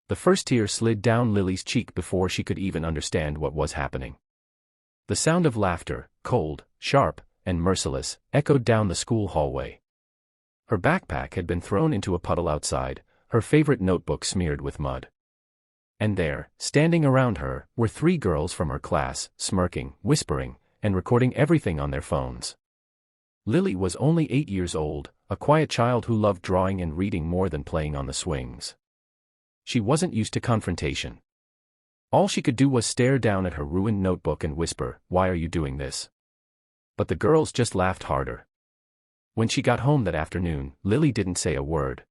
The first tear slid down Lily's cheek before she could even understand what was happening. The sound of laughter, cold, sharp, and merciless, echoed down the school hallway. Her backpack had been thrown into a puddle outside, her favorite notebook smeared with mud. And there, standing around her, were 3 girls from her class, smirking, whispering, and recording everything on their phones. Lily was only 8 years old, a quiet child who loved drawing and reading more than playing on the swings. She wasn't used to confrontation. All she could do was stare down at her ruined notebook and whisper, "Why are you doing this?" But the girls just laughed harder. When she got home that afternoon, Lily didn't say a word.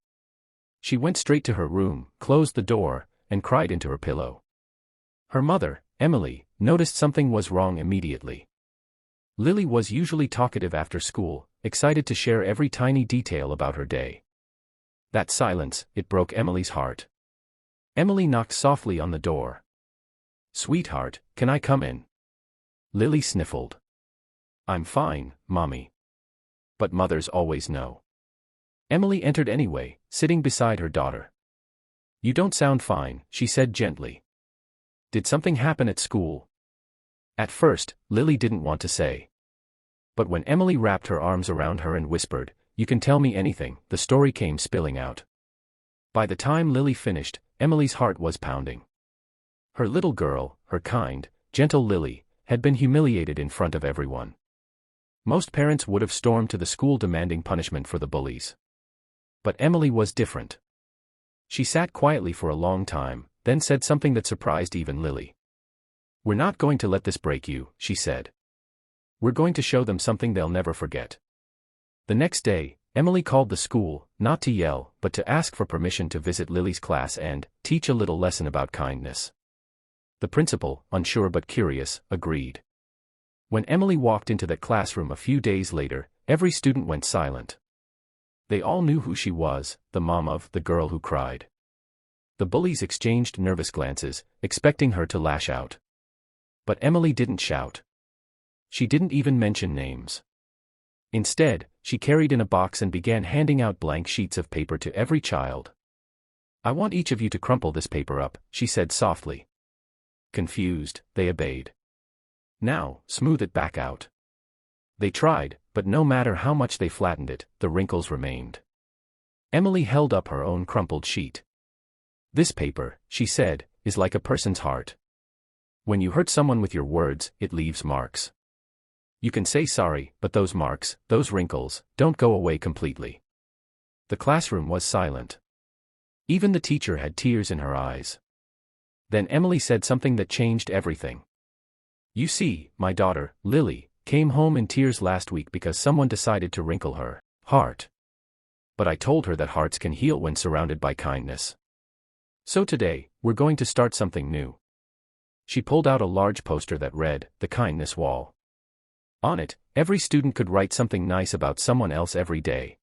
She went straight to her room, closed the door, and cried into her pillow. Her mother, Emily, noticed something was wrong immediately. Lily was usually talkative after school, excited to share every tiny detail about her day. That silence, it broke Emily's heart. Emily knocked softly on the door. "Sweetheart, can I come in?" Lily sniffled. "I'm fine, Mommy." But mothers always know. Emily entered anyway, sitting beside her daughter. "You don't sound fine," she said gently. "Did something happen at school?" At first, Lily didn't want to say. But when Emily wrapped her arms around her and whispered, "You can tell me anything," the story came spilling out. By the time Lily finished, Emily's heart was pounding. Her little girl, her kind, gentle Lily, had been humiliated in front of everyone. Most parents would have stormed to the school demanding punishment for the bullies. But Emily was different. She sat quietly for a long time, then said something that surprised even Lily. "We're not going to let this break you," she said. "We're going to show them something they'll never forget." The next day, Emily called the school, not to yell, but to ask for permission to visit Lily's class and teach a little lesson about kindness. The principal, unsure but curious, agreed. When Emily walked into that classroom a few days later, every student went silent. They all knew who she was, the mom of the girl who cried. The bullies exchanged nervous glances, expecting her to lash out. But Emily didn't shout. She didn't even mention names. Instead, she carried in a box and began handing out blank sheets of paper to every child. "I want each of you to crumple this paper up," she said softly. Confused, they obeyed. "Now, smooth it back out." They tried, but no matter how much they flattened it, the wrinkles remained. Emily held up her own crumpled sheet. "This paper," she said, "is like a person's heart. When you hurt someone with your words, it leaves marks. You can say sorry, but those marks, those wrinkles, don't go away completely." The classroom was silent. Even the teacher had tears in her eyes. Then Emily said something that changed everything. "You see, my daughter, Lily, came home in tears last week because someone decided to wrinkle her heart. But I told her that hearts can heal when surrounded by kindness. So today, we're going to start something new." She pulled out a large poster that read, "The Kindness Wall." On it, every student could write something nice about someone else every day.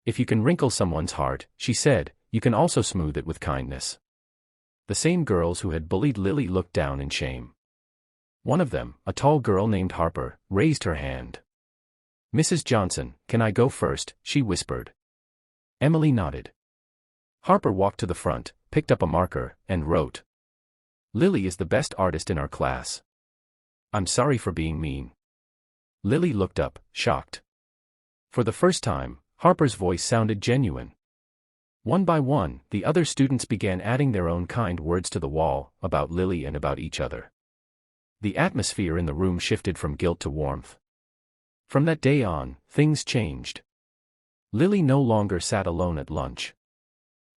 "If you can wrinkle someone's heart," she said, "you can also smooth it with kindness." The same girls who had bullied Lily looked down in shame. One of them, a tall girl named Harper, raised her hand. "Mrs. Johnson, can I go first?" she whispered. Emily nodded. Harper walked to the front, picked up a marker, and wrote, "Lily is the best artist in our class. I'm sorry for being mean." Lily looked up, shocked. For the first time, Harper's voice sounded genuine. One by one, the other students began adding their own kind words to the wall, about Lily and about each other. The atmosphere in the room shifted from guilt to warmth. From that day on, things changed. Lily no longer sat alone at lunch.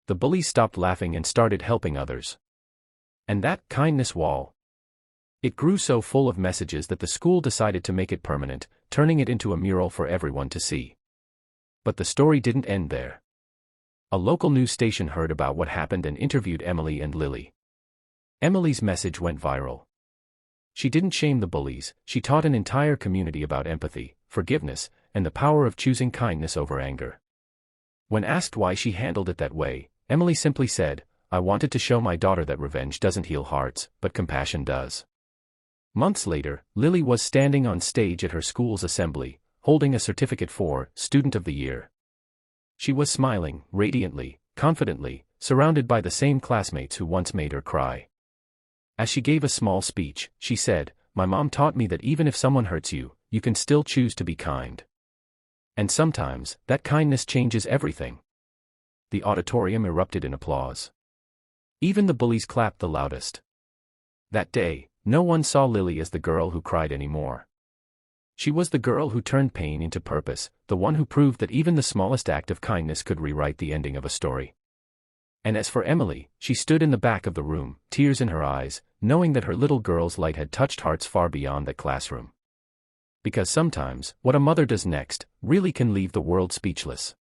The bullies stopped laughing and started helping others. And that kindness wall, it grew so full of messages that the school decided to make it permanent, turning it into a mural for everyone to see. But the story didn't end there. A local news station heard about what happened and interviewed Emily and Lily. Emily's message went viral. She didn't shame the bullies, she taught an entire community about empathy, forgiveness, and the power of choosing kindness over anger. When asked why she handled it that way, Emily simply said, "I wanted to show my daughter that revenge doesn't heal hearts, but compassion does." Months later, Lily was standing on stage at her school's assembly, holding a certificate for Student of the Year. She was smiling, radiantly, confidently, surrounded by the same classmates who once made her cry. As she gave a small speech, she said, "My mom taught me that even if someone hurts you, you can still choose to be kind. And sometimes, that kindness changes everything." The auditorium erupted in applause. Even the bullies clapped the loudest. That day, no one saw Lily as the girl who cried anymore. She was the girl who turned pain into purpose, the one who proved that even the smallest act of kindness could rewrite the ending of a story. And as for Emily, she stood in the back of the room, tears in her eyes, knowing that her little girl's light had touched hearts far beyond the classroom. Because sometimes, what a mother does next, really can leave the world speechless.